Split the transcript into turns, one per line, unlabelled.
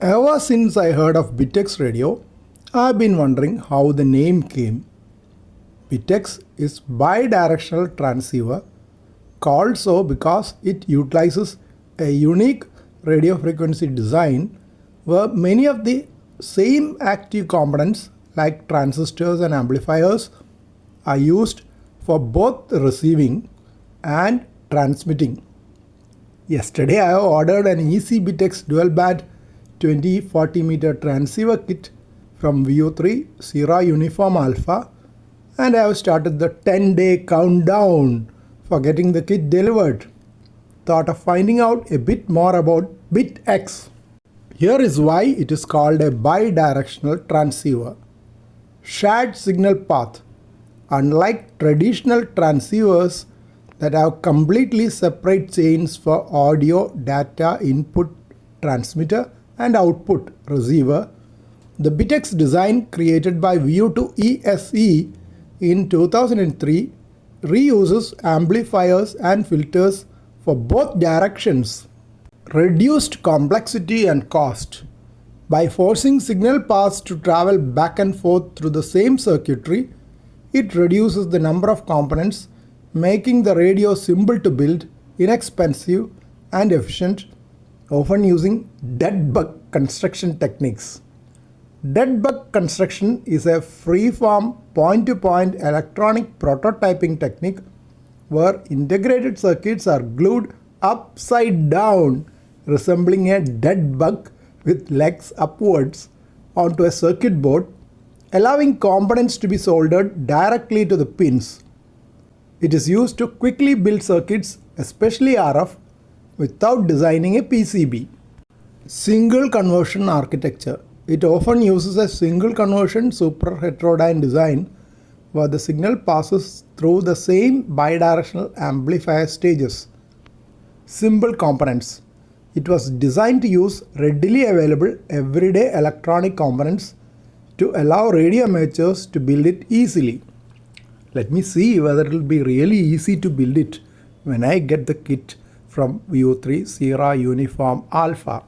Ever since I heard of BITX radio, I've been wondering how the name came. BITX is bidirectional transceiver, called so because it utilizes a unique radio frequency design where many of the same active components like transistors and amplifiers are used for both receiving and transmitting. Yesterday I ordered an easy BITX dual band 20-40 meter transceiver kit from VU3 Sierra Uniform Alpha, and I have started the 10-day countdown for getting the kit delivered. Thought of finding out a bit more about BITX. Here is why it is called a bidirectional transceiver. Shared signal path. Unlike traditional transceivers that have completely separate chains for audio data input transmitter and output receiver, the BITX design created by VU2 ESE in 2003 reuses amplifiers and filters for both directions. Reduced complexity and cost. By forcing signal paths to travel back and forth through the same circuitry, it reduces the number of components, making the radio simple to build, inexpensive and efficient, often using dead bug construction techniques. Dead bug construction is a free-form point-to-point electronic prototyping technique where integrated circuits are glued upside down, resembling a dead bug with legs upwards, onto a circuit board, allowing components to be soldered directly to the pins. It is used to quickly build circuits, especially RF, without designing a PCB. Single conversion architecture. It often uses a single conversion super heterodyne design where the signal passes through the same bidirectional amplifier stages. Simple components. It was designed to use readily available everyday electronic components to allow radio amateurs to build it easily. Let me see whether it will be really easy to build it when I get the kit from VU3 Sierra Uniform Alpha.